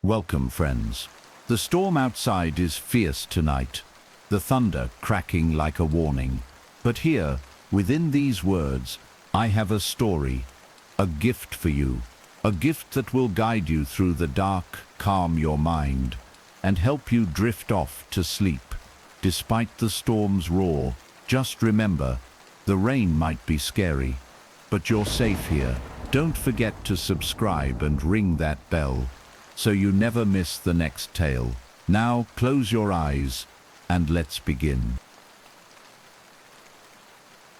Welcome, friends. The storm outside is fierce tonight, the thunder cracking like a warning. But here, within these words, I have a story, a gift for you, a gift that will guide you through the dark, calm your mind, and help you drift off to sleep. Despite the storm's roar, just remember, the rain might be scary, but you're safe here. Don't forget to subscribe and ring that bell, so you never miss the next tale. Now close your eyes and let's begin.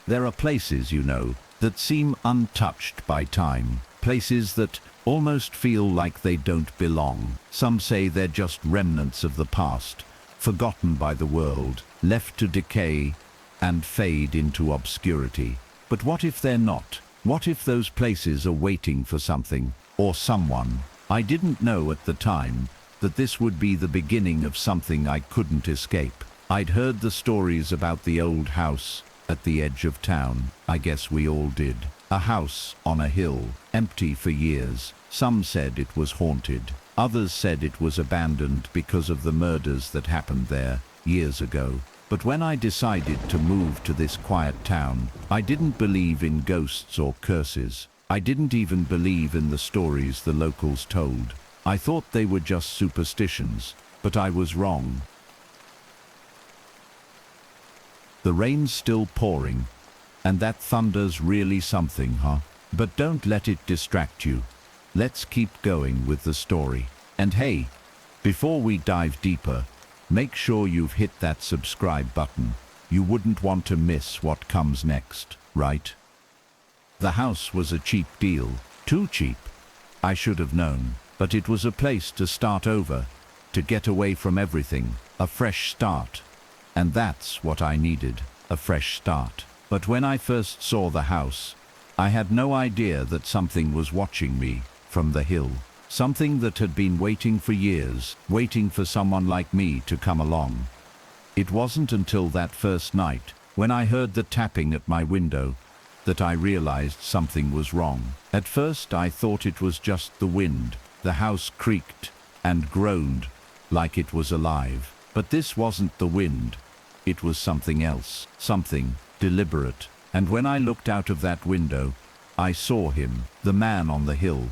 There are places, you know, that seem untouched by time. Places that almost feel like they don't belong. Some say they're just remnants of the past, forgotten by the world, left to decay and fade into obscurity. But what if they're not? What if those places are waiting for something or someone? I didn't know at the time that this would be the beginning of something I couldn't escape. I'd heard the stories about the old house at the edge of town. I guess we all did. A house on a hill, empty for years. Some said it was haunted. Others said it was abandoned because of the murders that happened there years ago. But when I decided to move to this quiet town, I didn't believe in ghosts or curses. I didn't even believe in the stories the locals told. I thought they were just superstitions, but I was wrong. The rain's still pouring, and that thunder's really something, huh? But don't let it distract you. Let's keep going with the story. And hey, before we dive deeper, make sure you've hit that subscribe button. You wouldn't want to miss what comes next, right? The house was a cheap deal. Too cheap. I should have known. But it was a place to start over, to get away from everything, a fresh start. And that's what I needed, a fresh start. But when I first saw the house, I had no idea that something was watching me from the hill. Something that had been waiting for years, waiting for someone like me to come along. It wasn't until that first night, when I heard the tapping at my window, that I realized something was wrong. At first I thought it was just the wind. The house creaked and groaned like it was alive. But this wasn't the wind. It was something else, something deliberate. And when I looked out of that window, I saw him, the man on the hill.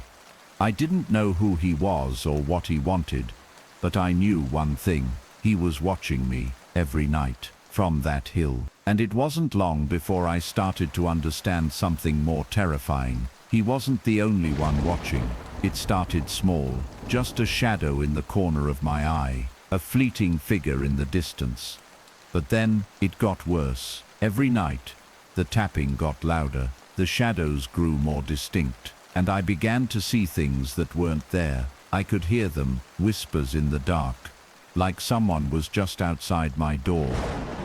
I didn't know who he was or what he wanted, but I knew one thing. He was watching me every night from that hill. And it wasn't long before I started to understand something more terrifying. He wasn't the only one watching. It started small, just a shadow in the corner of my eye, a fleeting figure in the distance. But then it got worse. Every night, the tapping got louder, the shadows grew more distinct, and I began to see things that weren't there. I could hear them, whispers in the dark, like someone was just outside my door,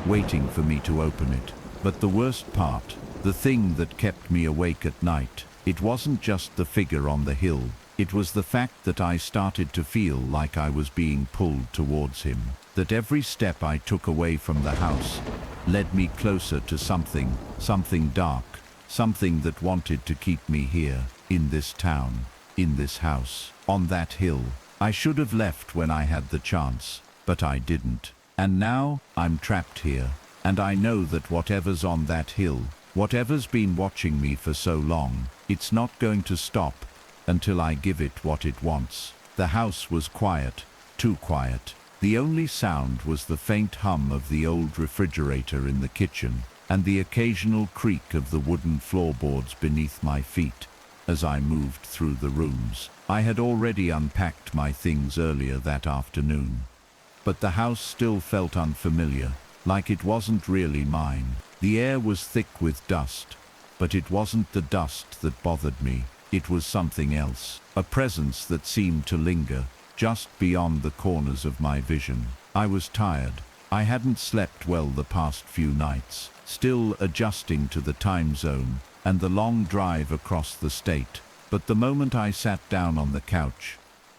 waiting for me to open it. But the worst part, the thing that kept me awake at night, it wasn't just the figure on the hill. It was the fact that I started to feel like I was being pulled towards him. That every step I took away from the house led me closer to something dark, something that wanted to keep me here, in this town, in this house, on that hill. I should have left when I had the chance, but I didn't. And now I'm trapped here, and I know that whatever's on that hill, whatever's been watching me for so long, it's not going to stop until I give it what it wants. The house was quiet, too quiet. The only sound was the faint hum of the old refrigerator in the kitchen, and the occasional creak of the wooden floorboards beneath my feet as I moved through the rooms. I had already unpacked my things earlier that afternoon, but the house still felt unfamiliar, like it wasn't really mine. The air was thick with dust, but it wasn't the dust that bothered me. It was something else, a presence that seemed to linger just beyond the corners of my vision. I was tired. I hadn't slept well the past few nights, still adjusting to the time zone and the long drive across the state. But the moment I sat down on the couch,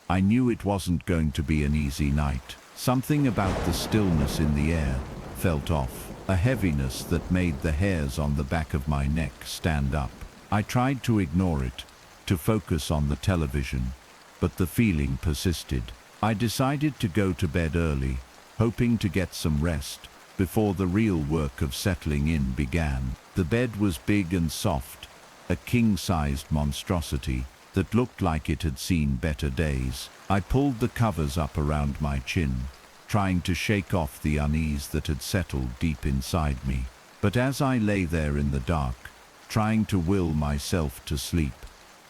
I knew it wasn't going to be an easy night. Something about the stillness in the air felt off, a heaviness that made the hairs on the back of my neck stand up. I tried to ignore it, to focus on the television, but the feeling persisted. I decided to go to bed early, hoping to get some rest before the real work of settling in began. The bed was big and soft, a king-sized monstrosity that looked like it had seen better days. I pulled the covers up around my chin, trying to shake off the unease that had settled deep inside me. But as I lay there in the dark, trying to will myself to sleep,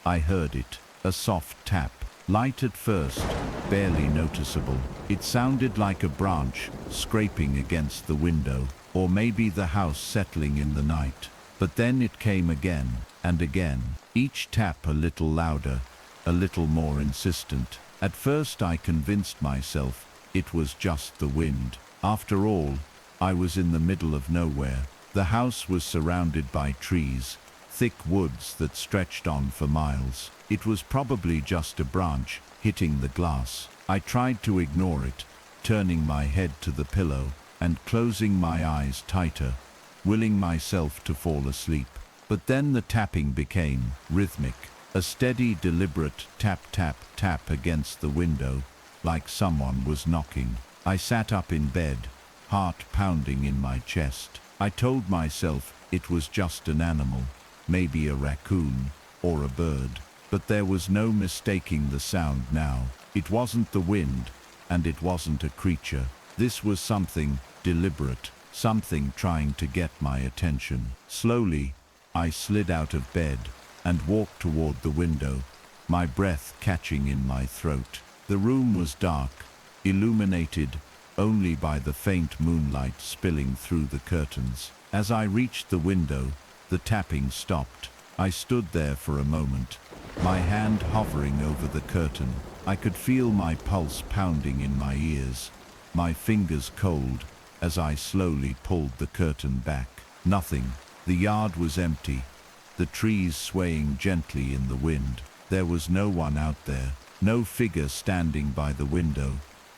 I heard it, a soft tap, light at first, barely noticeable. It sounded like a branch scraping against the window, or maybe the house settling in the night. But then it came again and again, each tap a little louder, a little more insistent. At first I convinced myself it was just the wind. After all, I was in the middle of nowhere. The house was surrounded by trees, thick woods that stretched on for miles. It was probably just a branch hitting the glass. I tried to ignore it, turning my head to the pillow and closing my eyes tighter, willing myself to fall asleep. But then the tapping became rhythmic, a steady, deliberate tap, tap, tap against the window, like someone was knocking. I sat up in bed, heart pounding in my chest. I told myself it was just an animal, maybe a raccoon or a bird. But there was no mistaking the sound now. It wasn't the wind, and it wasn't a creature. This was something deliberate, something trying to get my attention. Slowly, I slid out of bed and walked toward the window, my breath catching in my throat. The room was dark, illuminated only by the faint moonlight spilling through the curtains. As I reached the window, the tapping stopped. I stood there for a moment, my hand hovering over the curtain. I could feel my pulse pounding in my ears, my fingers cold as I slowly pulled the curtain back. Nothing. The yard was empty, the trees swaying gently in the wind. There was no one out there, no figure standing by the window,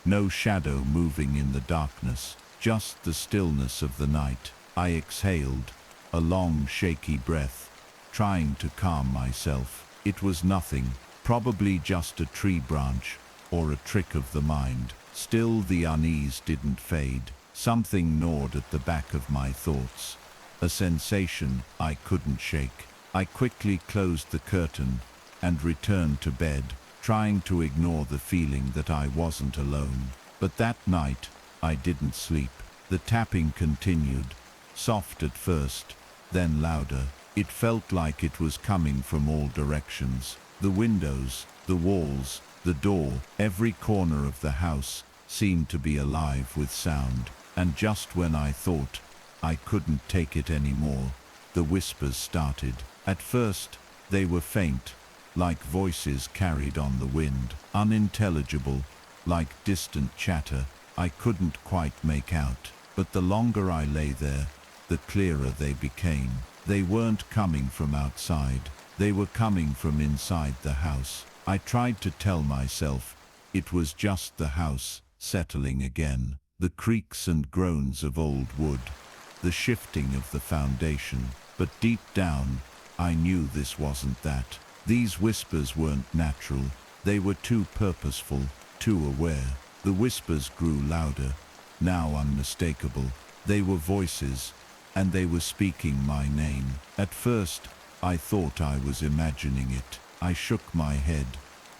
no shadow moving in the darkness, just the stillness of the night. I exhaled, a long, shaky breath, trying to calm myself. It was nothing, probably just a tree branch or a trick of the mind. Still, the unease didn't fade. Something gnawed at the back of my thoughts, a sensation I couldn't shake. I quickly closed the curtain and returned to bed, trying to ignore the feeling that I wasn't alone. But that night, I didn't sleep. The tapping continued, soft at first, then louder. It felt like it was coming from all directions. The windows, the walls, the door, every corner of the house seemed to be alive with sound. And just when I thought I couldn't take it anymore, the whispers started. At first, they were faint, like voices carried on the wind, unintelligible, like distant chatter I couldn't quite make out. But the longer I lay there, the clearer they became. They weren't coming from outside, they were coming from inside the house. I tried to tell myself it was just the house settling again, the creaks and groans of old wood, the shifting of the foundation. But deep down, I knew this wasn't that. These whispers weren't natural, they were too purposeful, too aware. The whispers grew louder, now unmistakable. They were voices, and they were speaking my name. At first, I thought I was imagining it. I shook my head,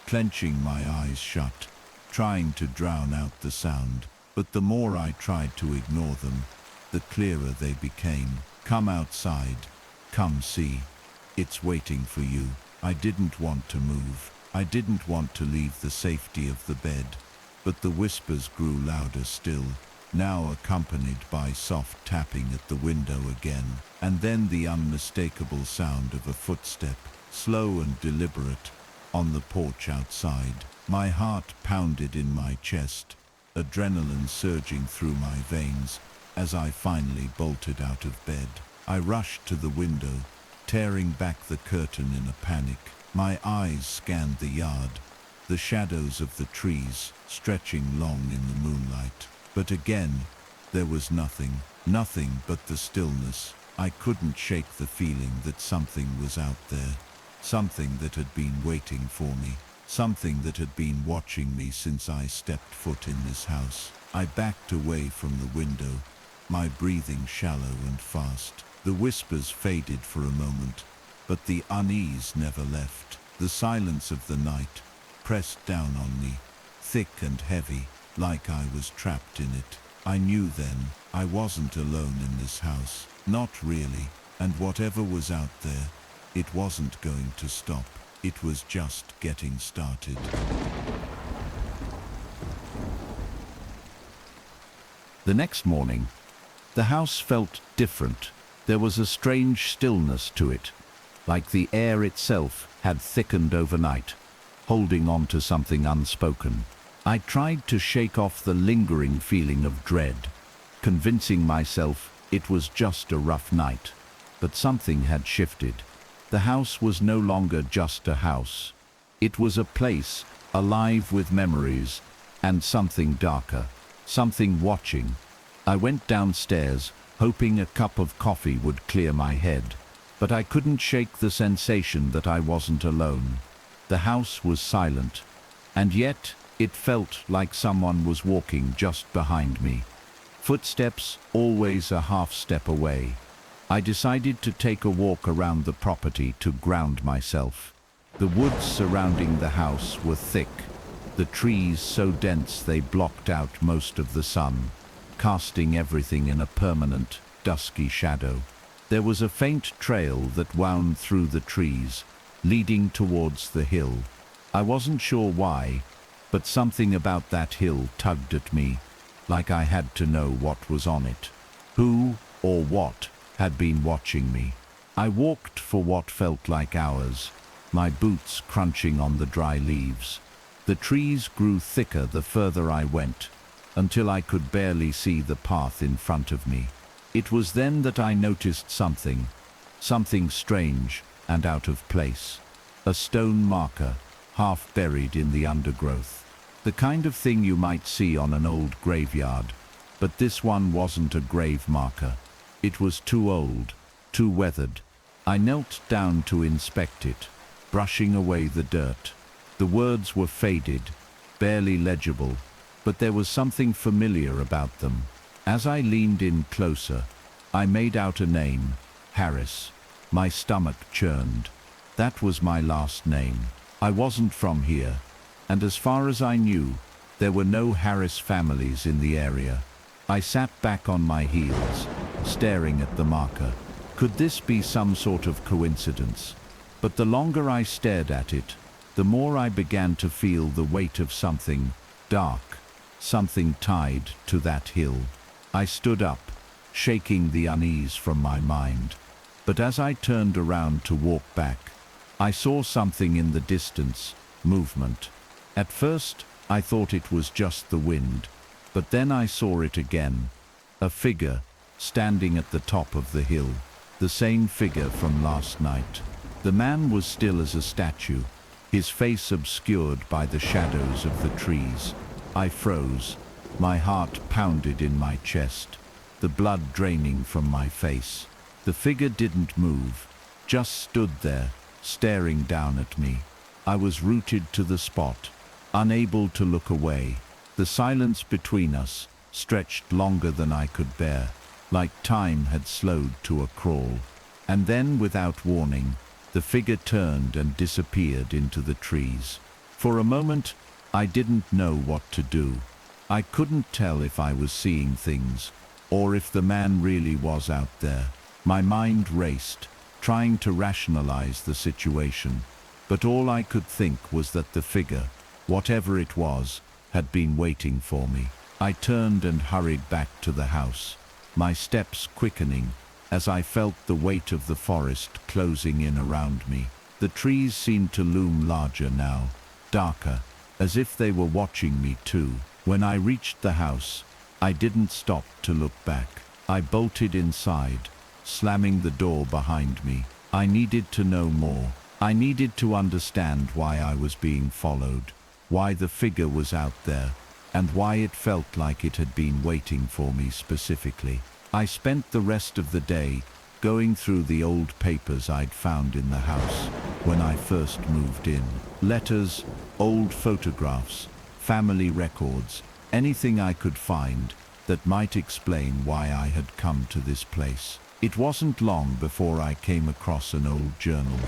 clenching my eyes shut, trying to drown out the sound. But the more I tried to ignore them, the clearer they became. Come outside, come see. It's waiting for you. I didn't want to move. I didn't want to leave the safety of the bed. But the whispers grew louder still, now accompanied by soft tapping at the window again, and then the unmistakable sound of a footstep, slow and deliberate, on the porch outside. My heart pounded in my chest, adrenaline surging through my veins as I finally bolted out of bed. I rushed to the window, tearing back the curtain in a panic. My eyes scanned the yard, the shadows of the trees stretching long in the moonlight. But again, there was nothing but the stillness. I couldn't shake the feeling that something was out there, something that had been waiting for me, something that had been watching me since I stepped foot in this house. I backed away from the window, my breathing shallow and fast. The whispers faded for a moment, but the unease never left. The silence of the night pressed down on me, thick and heavy, like I was trapped in it. I knew then I wasn't alone in this house, not really, and whatever was out there, it wasn't going to stop. It was just getting started. The next morning, the house felt different. There was a strange stillness to it, like the air itself had thickened overnight, holding on to something unspoken. I tried to shake off the lingering feeling of dread, convincing myself it was just a rough night. But something had shifted. The house was no longer just a house. It was a place alive with memories and something darker, something watching. I went downstairs, hoping a cup of coffee would clear my head, but I couldn't shake the sensation that I wasn't alone. The house was silent, and yet it felt like someone was walking just behind me. Footsteps always a half step away. I decided to take a walk around the property to ground myself. The woods surrounding the house were thick, the trees so dense they blocked out most of the sun, casting everything in a permanent, dusky shadow. There was a faint trail that wound through the trees, leading towards the hill. I wasn't sure why, but something about that hill tugged at me, like I had to know what was on it. Who or what had been watching me? I walked for what felt like hours, my boots crunching on the dry leaves. The trees grew thicker the further I went, until I could barely see the path in front of me. It was then that I noticed something strange and out of place. A stone marker, half buried in the undergrowth. The kind of thing you might see on an old graveyard, but this one wasn't a grave marker. It was too old, too weathered. I knelt down to inspect it, brushing away the dirt. The words were faded, barely legible, but there was something familiar about them. As I leaned in closer, I made out a name, Harris. My stomach churned. That was my last name. I wasn't from here, and as far as I knew, there were no Harris families in the area. I sat back on my heels, staring at the marker. Could this be some sort of coincidence? But the longer I stared at it, the more I began to feel the weight of something dark, something tied to that hill. I stood up, shaking the unease from my mind. But as I turned around to walk back, I saw something in the distance, movement. At first, I thought it was just the wind, but then I saw it again. A figure, standing at the top of the hill. The same figure from last night. The man was still as a statue, his face obscured by the shadows of the trees. I froze. My heart pounded in my chest, the blood draining from my face. The figure didn't move, just stood there, staring down at me. I was rooted to the spot, unable to look away. The silence between us stretched longer than I could bear, like time had slowed to a crawl. And then, without warning, the figure turned and disappeared into the trees. For a moment, I didn't know what to do. I couldn't tell if I was seeing things, or if the man really was out there. My mind raced, trying to rationalize the situation, but all I could think was that the figure, whatever it was, had been waiting for me. I turned and hurried back to the house, my steps quickening as I felt the weight of the forest closing in around me. The trees seemed to loom larger now, darker, as if they were watching me too. When I reached the house, I didn't stop to look back. I bolted inside, slamming the door behind me. I needed to know more. I needed to understand why I was being followed, why the figure was out there, and why it felt like it had been waiting for me specifically. I spent the rest of the day going through the old papers I'd found in the house when I first moved in. Letters, old photographs, family records, anything I could find that might explain why I had come to this place. It wasn't long before I came across an old journal,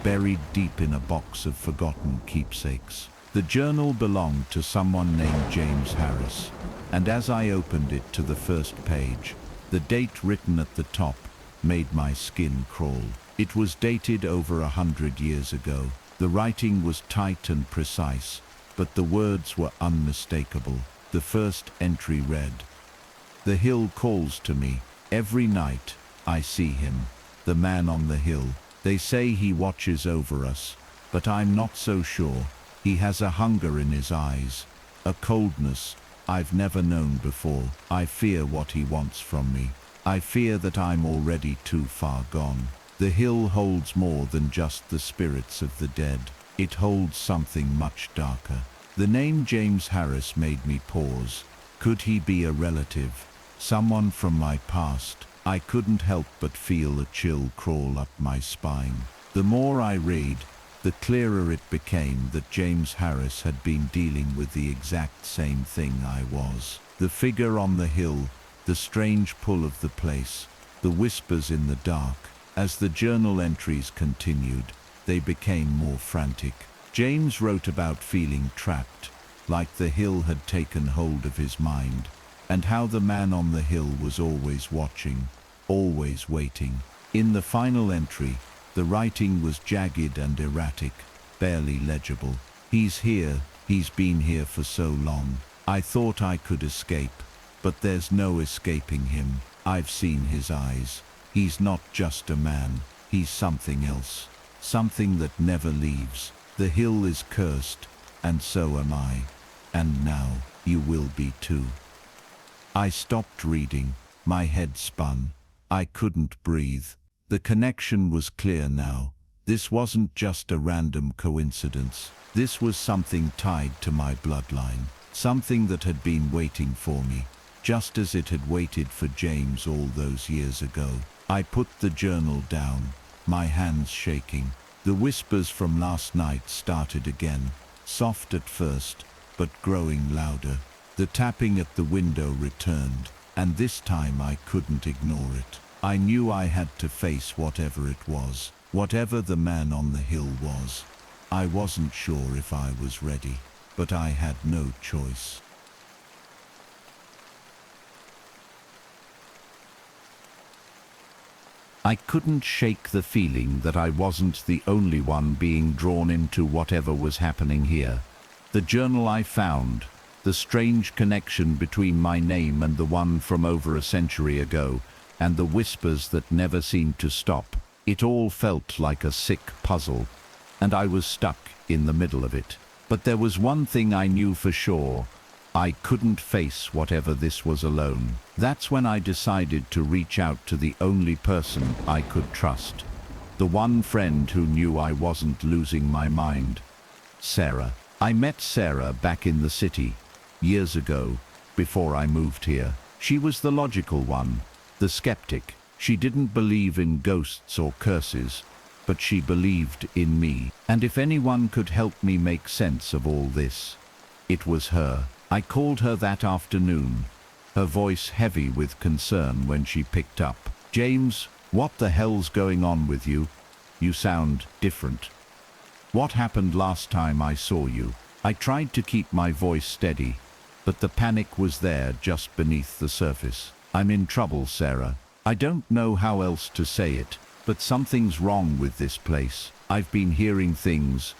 buried deep in a box of forgotten keepsakes. The journal belonged to someone named James Harris, and as I opened it to the first page, the date written at the top made my skin crawl. It was dated over 100 years ago. The writing was tight and precise, but the words were unmistakable. The first entry read, "The hill calls to me. Every night I see him. The man on the hill. They say he watches over us, but I'm not so sure. He has a hunger in his eyes, a coldness I've never known before. I fear what he wants from me. I fear that I'm already too far gone." The hill holds more than just the spirits of the dead. It holds something much darker. The name James Harris made me pause. Could he be a relative? Someone from my past? I couldn't help but feel a chill crawl up my spine. The more I read, the clearer it became that James Harris had been dealing with the exact same thing I was. The figure on the hill, the strange pull of the place, the whispers in the dark. As the journal entries continued, they became more frantic. James wrote about feeling trapped, like the hill had taken hold of his mind, and how the man on the hill was always watching, always waiting. In the final entry, the writing was jagged and erratic, barely legible. "He's here, he's been here for so long. I thought I could escape, but there's no escaping him. I've seen his eyes. He's not just a man, he's something else, something that never leaves. The hill is cursed, and so am I. And now, you will be too." I stopped reading. My head spun. I couldn't breathe. The connection was clear now. This wasn't just a random coincidence. This was something tied to my bloodline, something that had been waiting for me, just as it had waited for James all those years ago. I put the journal down, my hands shaking. The whispers from last night started again, soft at first, but growing louder. The tapping at the window returned, and this time I couldn't ignore it. I knew I had to face whatever it was, whatever the man on the hill was. I wasn't sure if I was ready, but I had no choice. I couldn't shake the feeling that I wasn't the only one being drawn into whatever was happening here. The journal I found, the strange connection between my name and the one from over a century ago, and the whispers that never seemed to stop. It all felt like a sick puzzle, and I was stuck in the middle of it. But there was one thing I knew for sure. I couldn't face whatever this was alone. That's when I decided to reach out to the only person I could trust. The one friend who knew I wasn't losing my mind. Sarah. I met Sarah back in the city, years ago, before I moved here. She was the logical one, the skeptic. She didn't believe in ghosts or curses, but she believed in me. And if anyone could help me make sense of all this, it was her. I called her that afternoon, her voice heavy with concern when she picked up. "James, what the hell's going on with you? You sound different. What happened last time I saw you?" I tried to keep my voice steady, but the panic was there just beneath the surface. "I'm in trouble, Sarah. I don't know how else to say it, but something's wrong with this place. I've been hearing things,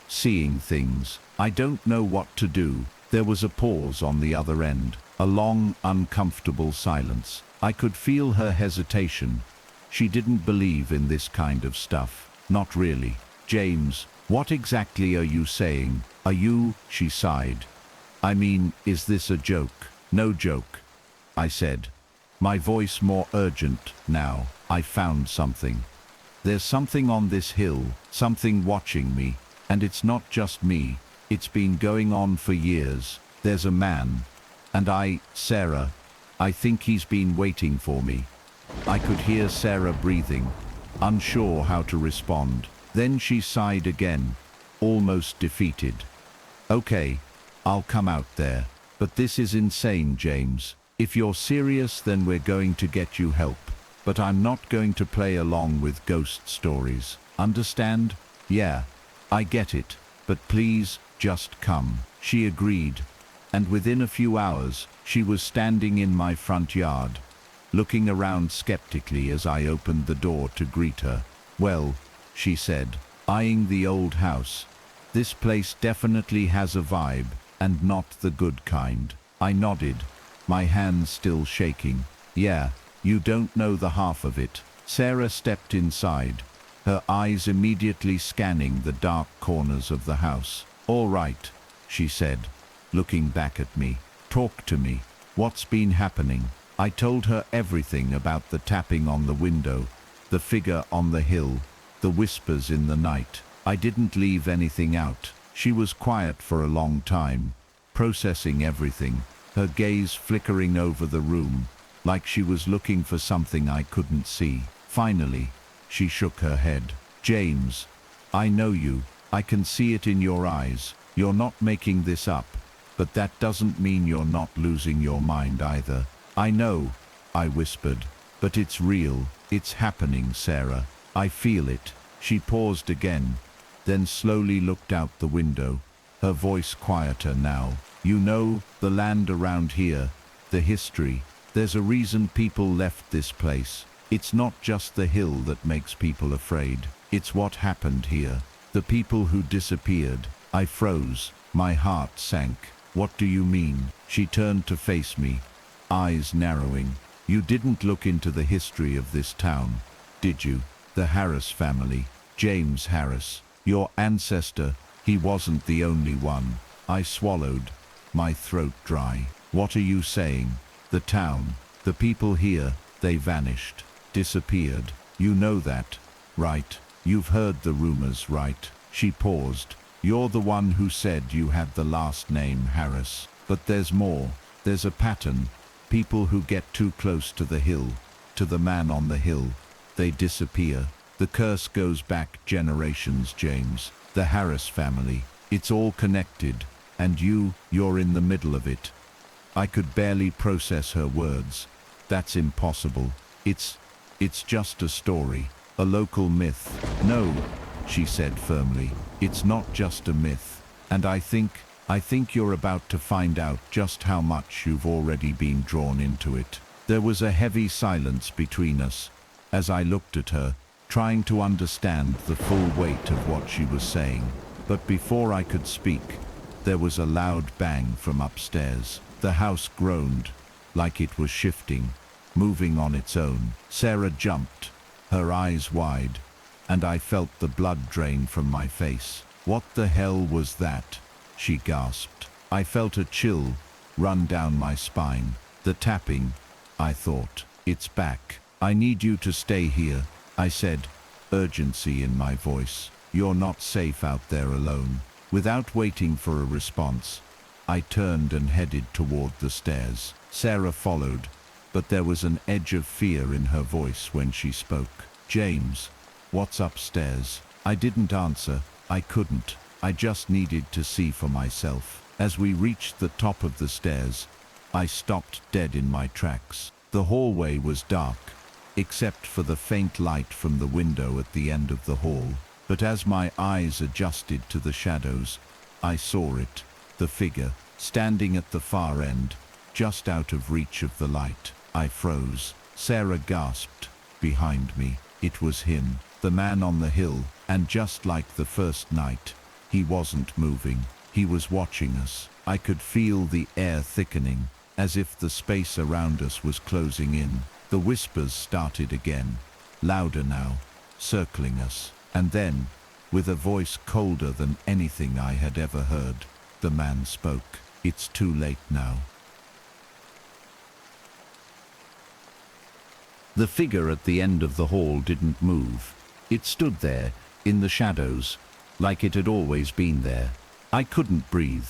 seeing things. I don't know what to do." There was a pause on the other end, a long, uncomfortable silence. I could feel her hesitation. She didn't believe in this kind of stuff. Not really. "James, what exactly are you saying? Are you?" She sighed. "I mean, is this a joke?" "No joke," I said, my voice more urgent now. "I found something. There's something on this hill, something watching me, and it's not just me. It's been going on for years. There's a man, and Sarah, I think he's been waiting for me. I could hear Sarah breathing, unsure how to respond. Then she sighed again, almost defeated. Okay, I'll come out there. But this is insane, James. If you're serious, then we're going to get you help. But I'm not going to play along with ghost stories. Understand? Yeah, I get it. But please, just come. She agreed. And within a few hours, she was standing in my front yard, looking around skeptically as I opened the door to greet her. Well, she said, eyeing the old house, this place definitely has a vibe, and not the good kind. I nodded, my hands still shaking. Yeah, you don't know the half of it. Sarah stepped inside, her eyes immediately scanning the dark corners of the house. All right, she said, looking back at me. Talk to me. What's been happening? I told her everything about the tapping on the window, the figure on the hill, the whispers in the night. I didn't leave anything out. She was quiet for a long time, processing everything, her gaze flickering over the room, like she was looking for something I couldn't see. Finally, she shook her head. James, I know you. I can see it in your eyes. You're not making this up. But that doesn't mean you're not losing your mind either. I know, I whispered. But it's real. It's happening, Sarah. I feel it. She paused again, then slowly looked out the window, her voice quieter now. You know, the land around here, the history. There's a reason people left this place. It's not just the hill that makes people afraid. It's what happened here. The people who disappeared. I froze. My heart sank. What do you mean? She turned to face me, eyes narrowing. You didn't look into the history of this town, did you? The Harris family. James Harris. Your ancestor. He wasn't the only one. I swallowed, my throat dry. What are you saying? The town, the people here, they vanished, disappeared. You know that, right? You've heard the rumors, right? She paused. You're the one who said you had the last name Harris. But there's more. There's a pattern. People who get too close to the hill, to the man on the hill, they disappear. The curse goes back generations, James. The Harris family. It's all connected. And you're in the middle of it. I could barely process her words. That's impossible. It's just a story. A local myth. No, she said firmly. It's not just a myth. And I think you're about to find out just how much you've already been drawn into it. There was a heavy silence between us, as I looked at her, trying to understand the full weight of what she was saying. But before I could speak, there was a loud bang from upstairs. The house groaned, like it was shifting, moving on its own. Sarah jumped, her eyes wide, and I felt the blood drain from my face. What the hell was that? She gasped. I felt a chill run down my spine. The tapping, I thought. It's back. I need you to stay here, I said, urgency in my voice. You're not safe out there alone. Without waiting for a response, I turned and headed toward the stairs. Sarah followed, but there was an edge of fear in her voice when she spoke. James, what's upstairs? I didn't answer. I couldn't. I just needed to see for myself. As we reached the top of the stairs, I stopped dead in my tracks. The hallway was dark, except for the faint light from the window at the end of the hall. But as my eyes adjusted to the shadows, I saw it, the figure, standing at the far end, just out of reach of the light. I froze. Sarah gasped. Behind me, it was him, the man on the hill, and just like the first night, he wasn't moving. He was watching us. I could feel the air thickening, as if the space around us was closing in. The whispers started again, louder now, circling us. And then, with a voice colder than anything I had ever heard, the man spoke. It's too late now. The figure at the end of the hall didn't move. It stood there, in the shadows, like it had always been there. I couldn't breathe.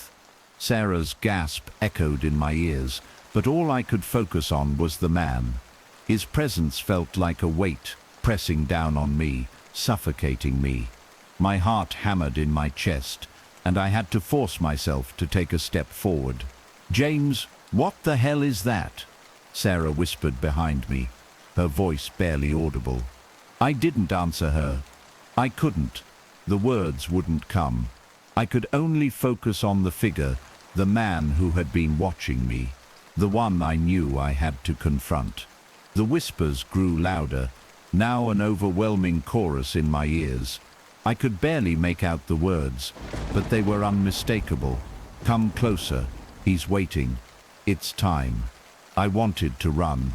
Sarah's gasp echoed in my ears, but all I could focus on was the man. His presence felt like a weight, pressing down on me, suffocating me. My heart hammered in my chest, and I had to force myself to take a step forward. "James, what the hell is that?" Sarah whispered behind me, her voice barely audible. I didn't answer her. I couldn't. The words wouldn't come. I could only focus on the figure, the man who had been watching me, the one I knew I had to confront. The whispers grew louder, now an overwhelming chorus in my ears. I could barely make out the words, but they were unmistakable. "Come closer. He's waiting. It's time." I wanted to run.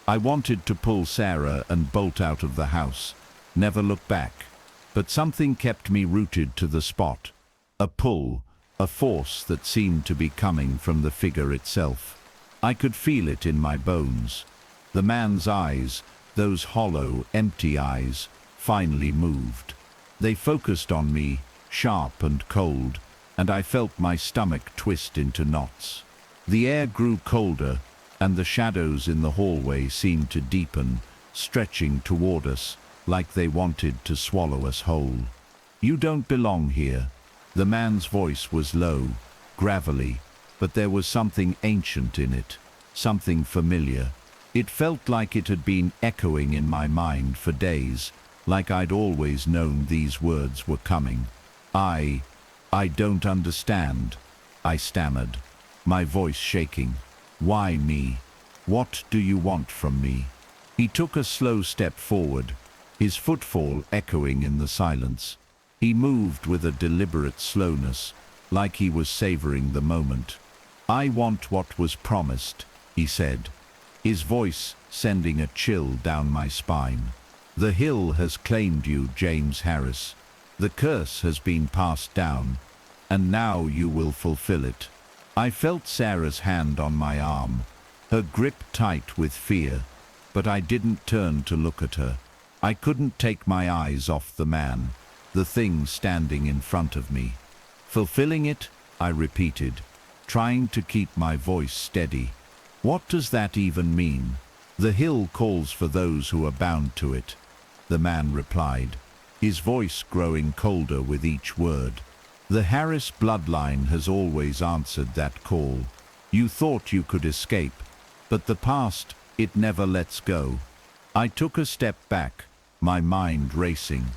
I wanted to pull Sarah and bolt out of the house, never look back. But something kept me rooted to the spot. A pull, a force that seemed to be coming from the figure itself. I could feel it in my bones. The man's eyes, those hollow, empty eyes, finally moved. They focused on me, sharp and cold, and I felt my stomach twist into knots. The air grew colder, and the shadows in the hallway seemed to deepen, stretching toward us, like they wanted to swallow us whole. "You don't belong here." The man's voice was low, gravelly, but there was something ancient in it, something familiar. It felt like it had been echoing in my mind for days, like I'd always known these words were coming. I don't understand," I stammered, my voice shaking. "Why me? What do you want from me?" He took a slow step forward, his footfall echoing in the silence. He moved with a deliberate slowness, like he was savoring the moment. "I want what was promised," he said, his voice sending a chill down my spine. "The hill has claimed you, James Harris. The curse has been passed down, and now you will fulfill it." I felt Sarah's hand on my arm, her grip tight with fear, but I didn't turn to look at her. I couldn't take my eyes off the man, the thing standing in front of me. "Fulfilling it?" I repeated, trying to keep my voice steady. "What does that even mean?" "The hill calls for those who are bound to it," the man replied, his voice growing colder with each word. "The Harris bloodline has always answered that call. You thought you could escape, but the past, it never lets go." I took a step back, my mind racing.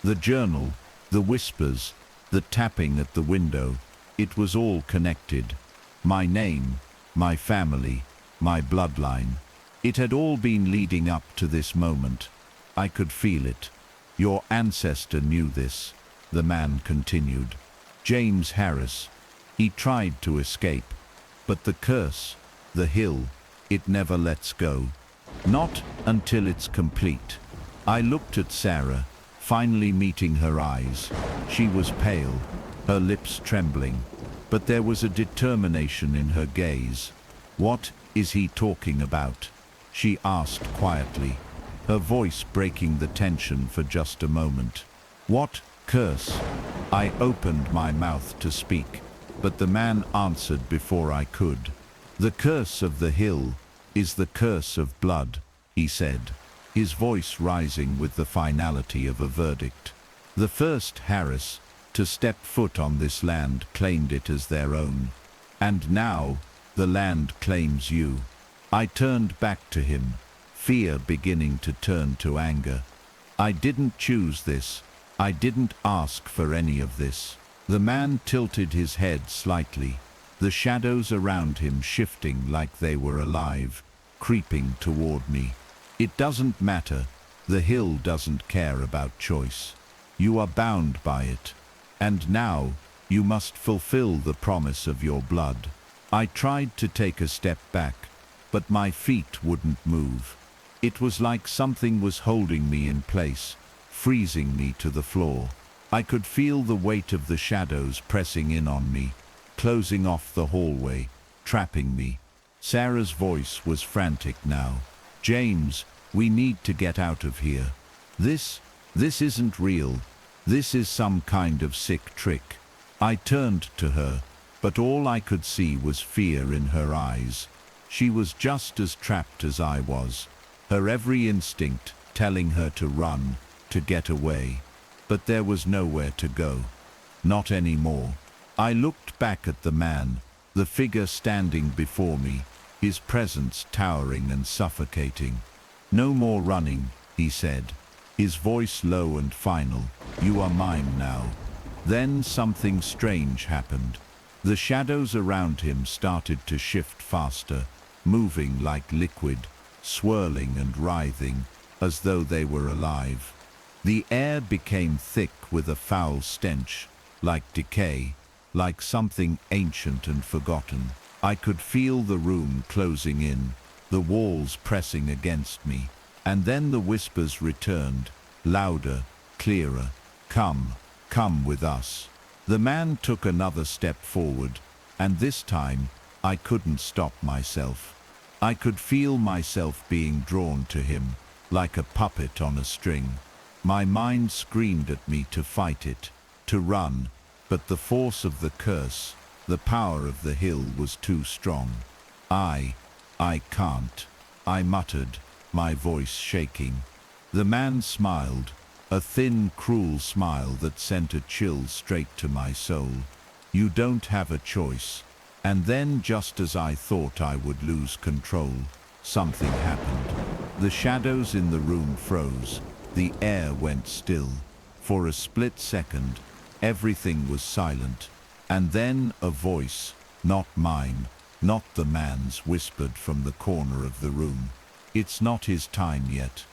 The journal, the whispers, the tapping at the window, it was all connected. My name, my family, my bloodline. It had all been leading up to this moment. I could feel it. "Your ancestor knew this," the man continued. "James Harris. He tried to escape, but the curse, the hill, it never lets go. Not until it's complete." I looked at Sarah, finally meeting her eyes. She was pale, her lips trembling, but there was a determination in her gaze. "What is he talking about?" she asked quietly, her voice breaking the tension for just a moment. "What curse?" I opened my mouth to speak, but the man answered before I could. "The curse of the hill is the curse of blood," he said, his voice rising with the finality of a verdict. "The first Harris to step foot on this land claimed it as their own. And now, the land claims you." I turned back to him, fear beginning to turn to anger. "I didn't choose this. I didn't ask for any of this." The man tilted his head slightly, the shadows around him shifting like they were alive, creeping toward me. "It doesn't matter. The hill doesn't care about choice. You are bound by it. And now, you must fulfill the promise of your blood." I tried to take a step back, but my feet wouldn't move. It was like something was holding me in place, freezing me to the floor. I could feel the weight of the shadows pressing in on me, closing off the hallway, trapping me. Sarah's voice was frantic now. "James, we need to get out of here. This isn't real. This is some kind of sick trick." I turned to her, but all I could see was fear in her eyes. She was just as trapped as I was. her every instinct telling her to run, to get away. But there was nowhere to go. Not anymore. I looked back at the man, the figure standing before me, his presence towering and suffocating. "No more running," he said, his voice low and final. "You are mine now." Then something strange happened. The shadows around him started to shift faster, moving like liquid, swirling and writhing, as though they were alive. The air became thick with a foul stench, like decay, like something ancient and forgotten. I could feel the room closing in, the walls pressing against me, and then the whispers returned, louder, clearer. "Come, come with us." The man took another step forward, and this time I couldn't stop myself. I could feel myself being drawn to him, like a puppet on a string. My mind screamed at me to fight it, to run, but the force of the curse, the power of the hill was too strong. I can't," I muttered, my voice shaking. The man smiled, a thin, cruel smile that sent a chill straight to my soul. "You don't have a choice." And then, just as I thought I would lose control, something happened. The shadows in the room froze, the air went still. For a split second, everything was silent. And then a voice, not mine, not the man's, whispered from the corner of the room. "It's not his time yet."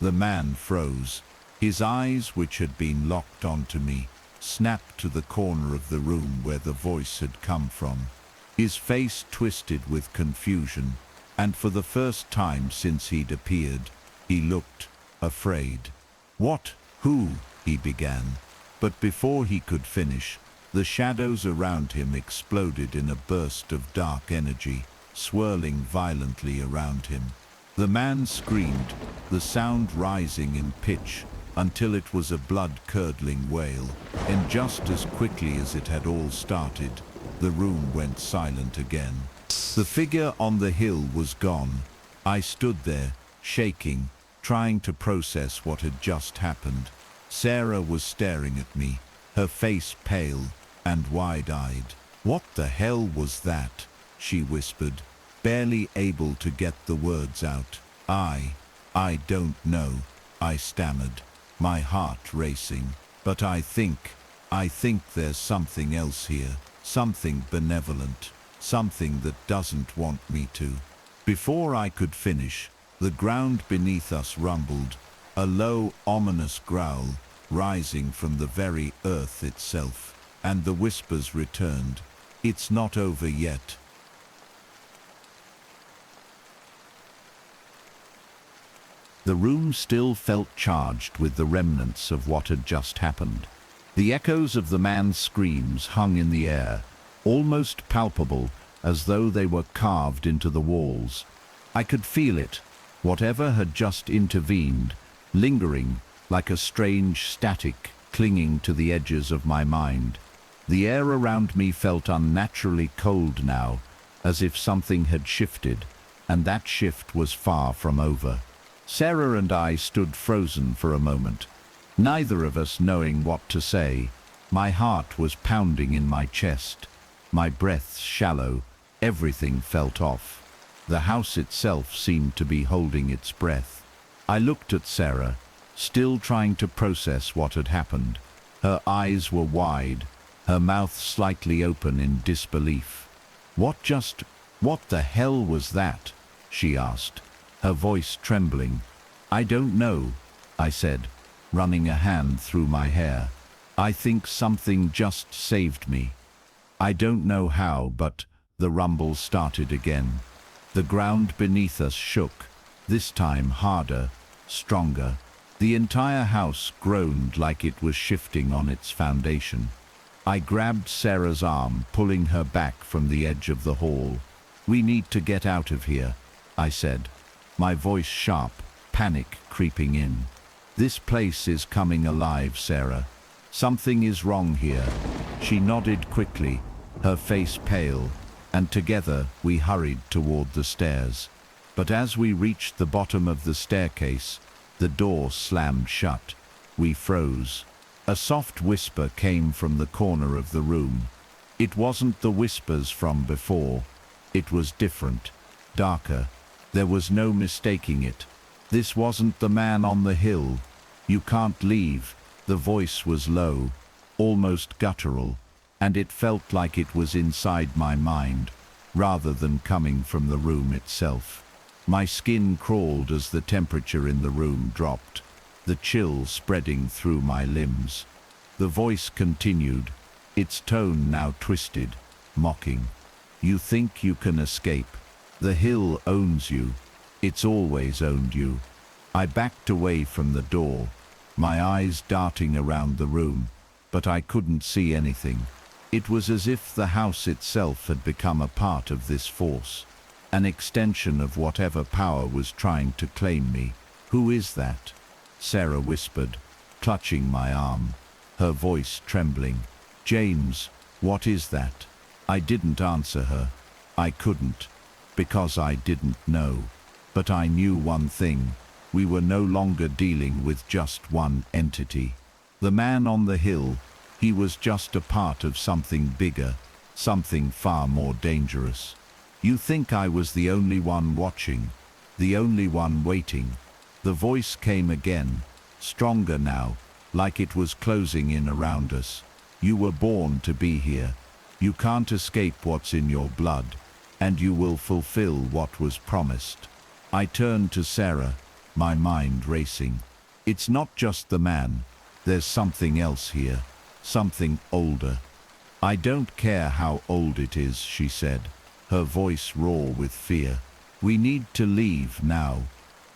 The man froze. His eyes, which had been locked onto me, snapped to the corner of the room where the voice had come from. His face twisted with confusion, and for the first time since he'd appeared, he looked afraid. "What? Who?" he began. But before he could finish, the shadows around him exploded in a burst of dark energy, swirling violently around him. The man screamed, the sound rising in pitch until it was a blood-curdling wail, and just as quickly as it had all started, the room went silent again. The figure on the hill was gone. I stood there, shaking, trying to process what had just happened. Sarah was staring at me, her face pale and wide-eyed. "What the hell was that?" she whispered, barely able to get the words out. I don't know," I stammered, my heart racing. "But I think there's something else here, something benevolent, something that doesn't want me to." Before I could finish, the ground beneath us rumbled, a low, ominous growl rising from the very earth itself, and the whispers returned. "It's not over yet." The room still felt charged with the remnants of what had just happened. The echoes of the man's screams hung in the air, almost palpable, as though they were carved into the walls. I could feel it, whatever had just intervened, lingering like a strange static clinging to the edges of my mind. The air around me felt unnaturally cold now, as if something had shifted, and that shift was far from over. Sarah and I stood frozen for a moment, neither of us knowing what to say. My heart was pounding in my chest, my breath shallow, everything felt off. The house itself seemed to be holding its breath. I looked at Sarah, still trying to process what had happened. Her eyes were wide, her mouth slightly open in disbelief. What the hell was that?" she asked, her voice trembling. "I don't know," I said, running a hand through my hair. "I think something just saved me. I don't know how, but..." The rumble started again. The ground beneath us shook, this time harder, stronger. The entire house groaned like it was shifting on its foundation. I grabbed Sarah's arm, pulling her back from the edge of the hall. "We need to get out of here," I said, my voice sharp, panic creeping in. "This place is coming alive, Sarah. Something is wrong here." She nodded quickly, her face pale, and together we hurried toward the stairs. But as we reached the bottom of the staircase, the door slammed shut. We froze. A soft whisper came from the corner of the room. It wasn't the whispers from before. It was different, darker. There was no mistaking it. This wasn't the man on the hill. You can't leave. The voice was low, almost guttural, and it felt like it was inside my mind, rather than coming from the room itself. My skin crawled as the temperature in the room dropped, the chill spreading through my limbs. The voice continued, its tone now twisted, mocking. You think you can escape. The hill owns you. It's always owned you. I backed away from the door, my eyes darting around the room, but I couldn't see anything. It was as if the house itself had become a part of this force, an extension of whatever power was trying to claim me. Who is that? Sarah whispered, clutching my arm, her voice trembling. James, what is that? I didn't answer her. I couldn't, because I didn't know. But I knew one thing. We were no longer dealing with just one entity. The man on the hill, he was just a part of something bigger, something far more dangerous. You think I was the only one watching, the only one waiting? The voice came again, stronger now, like it was closing in around us. You were born to be here. You can't escape what's in your blood, and you will fulfill what was promised. I turned to Sarah, my mind racing. It's not just the man. There's something else here, something older. I don't care how old it is, she said, her voice raw with fear. We need to leave now.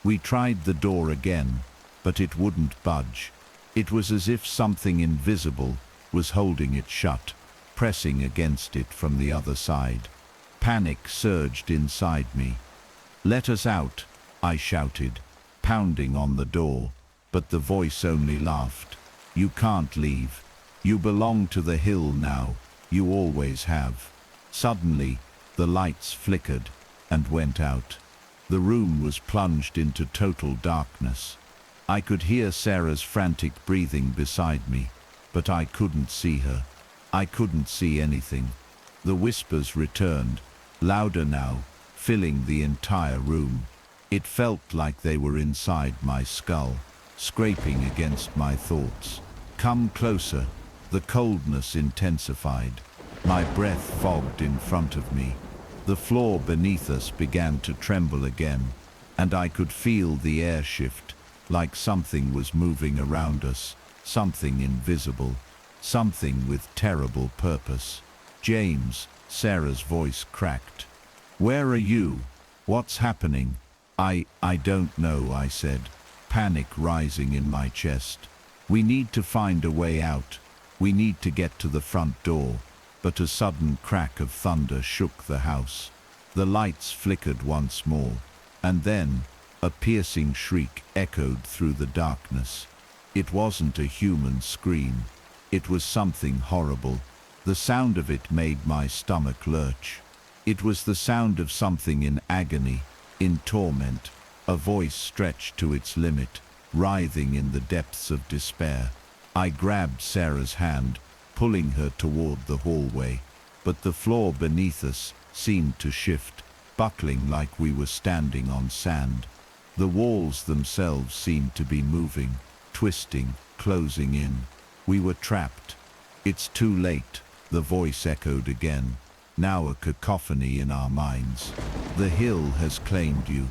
We tried the door again, but it wouldn't budge. It was as if something invisible was holding it shut, pressing against it from the other side. Panic surged inside me. Let us out, I shouted, pounding on the door, but the voice only laughed. You can't leave. You belong to the hill now. You always have. Suddenly, the lights flickered and went out. The room was plunged into total darkness. I could hear Sarah's frantic breathing beside me, but I couldn't see her. I couldn't see anything. The whispers returned, louder now, filling the entire room. It felt like they were inside my skull, scraping against my thoughts. Come closer. The coldness intensified. My breath fogged in front of me. The floor beneath us began to tremble again, and I could feel the air shift, like something was moving around us, something invisible, something with terrible purpose. James, Sarah's voice cracked. Where are you? What's happening? I don't know, I said, panic rising in my chest. We need to find a way out. We need to get to the front door. But a sudden crack of thunder shook the house. The lights flickered once more, and then a piercing shriek echoed through the darkness. It wasn't a human scream. It was something horrible. The sound of it made my stomach lurch. It was the sound of something in agony, in torment, a voice stretched to its limit, writhing in the depths of despair. I grabbed Sarah's hand, pulling her toward the hallway, but the floor beneath us seemed to shift, buckling like we were standing on sand. The walls themselves seemed to be moving, twisting, closing in. We were trapped. It's too late, the voice echoed again, now a cacophony in our minds. The hill has claimed you.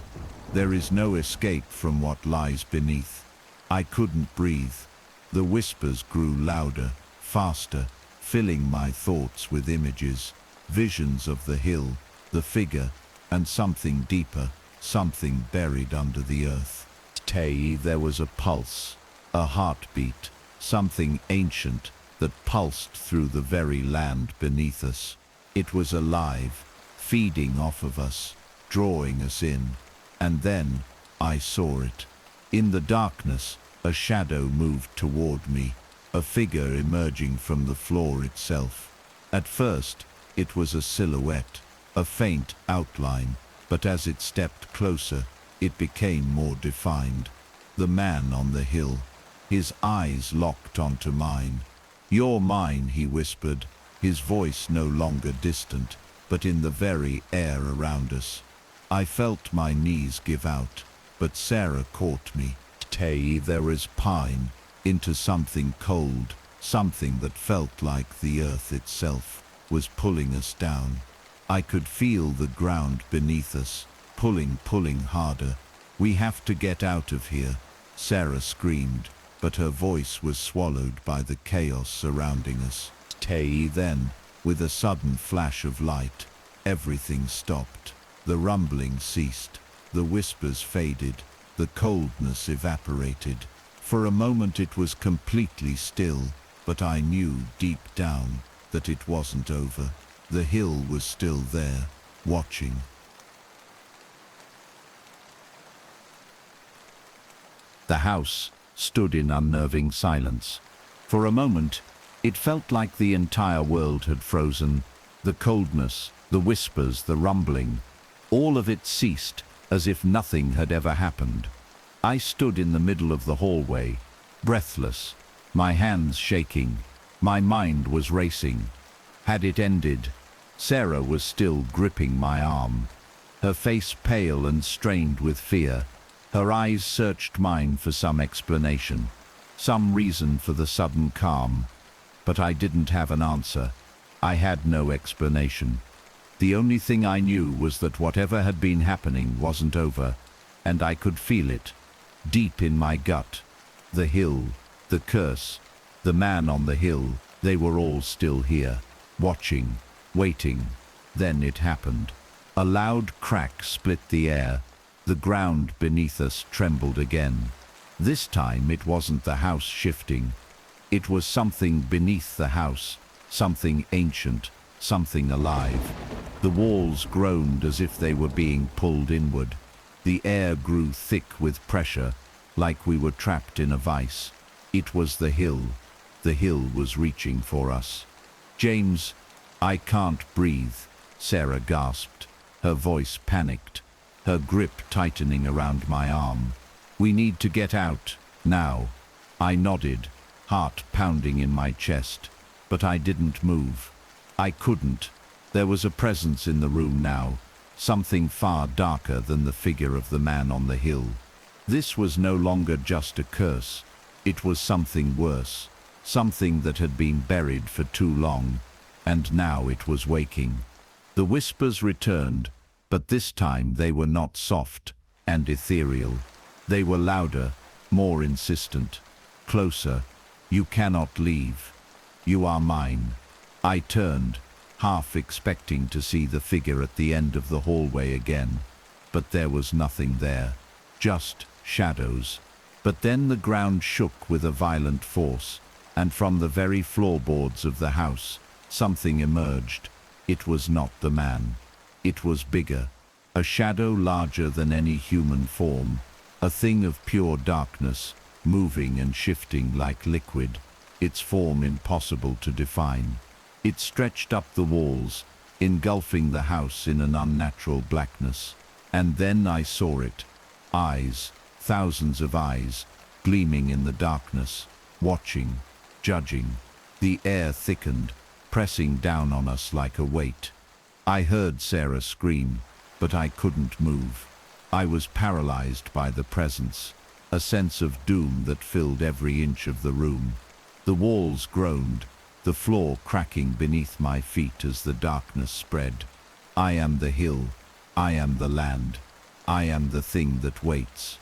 There is no escape from what lies beneath. I couldn't breathe. The whispers grew louder, faster, filling my thoughts with images, visions of the hill, the figure, and something deeper, something buried under the earth. There was a pulse, a heartbeat, something ancient that pulsed through the very land beneath us. It was alive, feeding off of us, drawing us in. And then I saw it. In the darkness, a shadow moved toward me, a figure emerging from the floor itself. At first, it was a silhouette, a faint outline, but as it stepped closer, it became more defined. The man on the hill, his eyes locked onto mine. "You're mine," he whispered, his voice no longer distant, but in the very air around us. I felt my knees give out, but Sarah caught me. There was pine, into something cold, something that felt like the earth itself was pulling us down. I could feel the ground beneath us, pulling harder. "We have to get out of here," Sarah screamed, but her voice was swallowed by the chaos surrounding us. Then, with a sudden flash of light, everything stopped. The rumbling ceased, the whispers faded, the coldness evaporated. For a moment it was completely still, but I knew deep down that it wasn't over. The hill was still there, watching. The house stood in unnerving silence. For a moment, it felt like the entire world had frozen. The coldness, the whispers, the rumbling, all of it ceased as if nothing had ever happened. I stood in the middle of the hallway, breathless, my hands shaking. My mind was racing. Had it ended? Sarah was still gripping my arm, her face pale and strained with fear. Her eyes searched mine for some explanation, some reason for the sudden calm. But I didn't have an answer. I had no explanation. The only thing I knew was that whatever had been happening wasn't over, and I could feel it, deep in my gut. The hill, the curse, the man on the hill, they were all still here, watching, waiting. Then it happened. A loud crack split the air. The ground beneath us trembled again. This time it wasn't the house shifting. It was something beneath the house, something ancient, something alive. The walls groaned as if they were being pulled inward. The air grew thick with pressure, like we were trapped in a vice. It was the hill. The hill was reaching for us. "James, I can't breathe," Sarah gasped, her voice panicked, her grip tightening around my arm. "We need to get out, now." I nodded, heart pounding in my chest, but I didn't move. I couldn't. There was a presence in the room now, something far darker than the figure of the man on the hill. This was no longer just a curse. It was something worse, something that had been buried for too long, and now it was waking. The whispers returned, but this time they were not soft and ethereal. They were louder, more insistent, closer. "You cannot leave. You are mine." I turned, half expecting to see the figure at the end of the hallway again, but there was nothing there, just shadows. But then the ground shook with a violent force, and from the very floorboards of the house, something emerged. It was not the man. It was bigger, a shadow larger than any human form, a thing of pure darkness, moving and shifting like liquid, its form impossible to define. It stretched up the walls, engulfing the house in an unnatural blackness. And then I saw it. Eyes, thousands of eyes, gleaming in the darkness, watching, judging. The air thickened, pressing down on us like a weight. I heard Sarah scream, but I couldn't move. I was paralyzed by the presence, a sense of doom that filled every inch of the room. The walls groaned, the floor cracking beneath my feet as the darkness spread. I am the hill. I am the land. I am the thing that waits.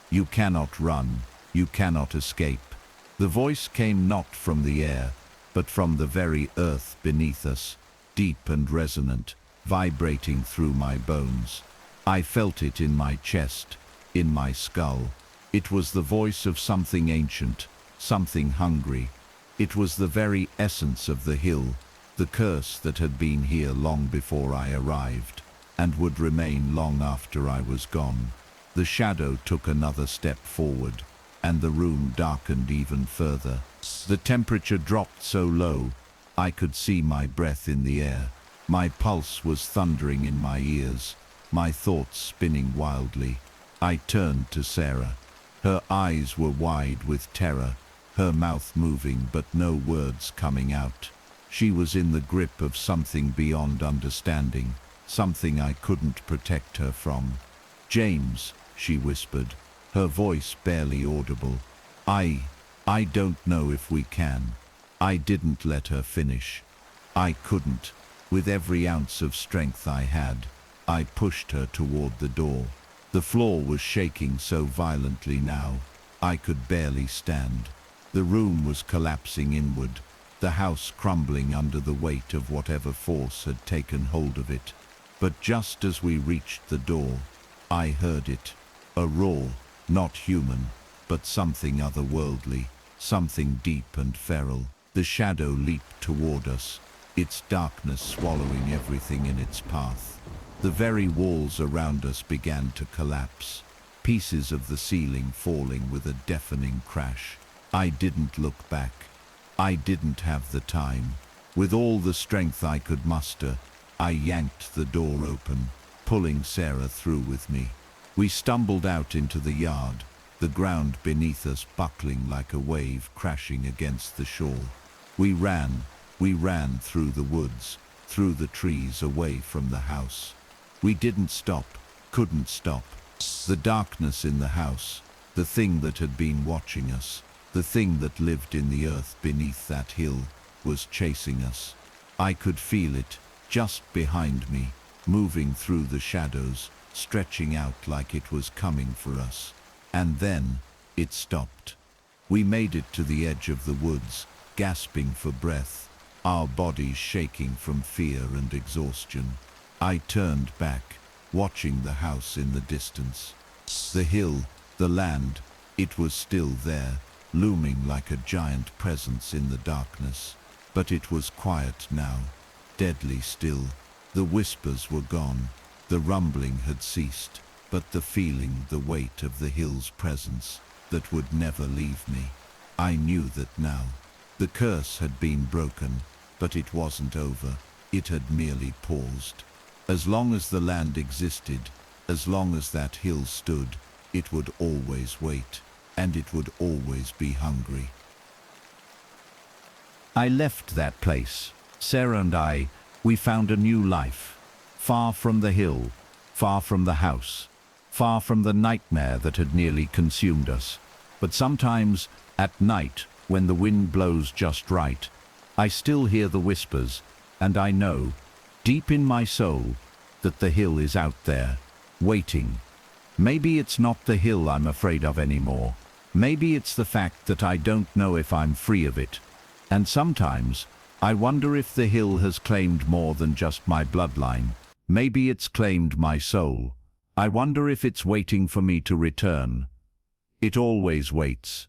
You cannot run. You cannot escape. The voice came not from the air, but from the very earth beneath us, deep and resonant, vibrating through my bones. I felt it in my chest, in my skull. It was the voice of something ancient, something hungry. It was the very essence of the hill, the curse that had been here long before I arrived, and would remain long after I was gone. The shadow took another step forward, and the room darkened even further. The temperature dropped so low, I could see my breath in the air. My pulse was thundering in my ears. my thoughts spinning wildly. I turned to Sarah. Her eyes were wide with terror, her mouth moving but no words coming out. She was in the grip of something beyond understanding, something I couldn't protect her from. "James," she whispered, her voice barely audible. I don't know if we can." I didn't let her finish. I couldn't. With every ounce of strength I had, I pushed her toward the door. The floor was shaking so violently now, I could barely stand. The room was collapsing inward, the house crumbling under the weight of whatever force had taken hold of it. But just as we reached the door, I heard it. A roar, not human, but something otherworldly, something deep and feral. The shadow leaped toward us, its darkness swallowing everything in its path. The very walls around us began to collapse, pieces of the ceiling falling with a deafening crash. I didn't look back. I didn't have the time. With all the strength I could muster, I yanked the door open, pulling Sarah through with me. We stumbled out into the yard, the ground beneath us buckling like a wave crashing against the shore. We ran through the woods, through the trees, away from the house. We didn't stop, couldn't stop. The darkness in the house, the thing that had been watching us, the thing that lived in the earth beneath that hill, was chasing us. I could feel it, just behind me, moving through the shadows, stretching out like it was coming for us. And then, it stopped. We made it to the edge of the woods, gasping for breath, our bodies shaking from fear and exhaustion. I turned back, watching the house in the distance. The hill, the land, it was still there, looming like a giant presence in the darkness. But it was quiet now, deadly still. The whispers were gone, the rumbling had ceased, but the feeling, the weight of the hill's presence, that would never leave me. I knew that now. The curse had been broken, but it wasn't over. It had merely paused. As long as the land existed, as long as that hill stood, it would always wait, and it would always be hungry. I left that place. Sarah and I, we found a new life. Far from the hill, far from the house, far from the nightmare that had nearly consumed us. But sometimes, at night, when the wind blows just right, I still hear the whispers, and I know, deep in my soul, that the hill is out there, waiting. Maybe it's not the hill I'm afraid of anymore. Maybe it's the fact that I don't know if I'm free of it. And sometimes, I wonder if the hill has claimed more than just my bloodline. Maybe it's claimed my soul. I wonder if it's waiting for me to return. It always waits.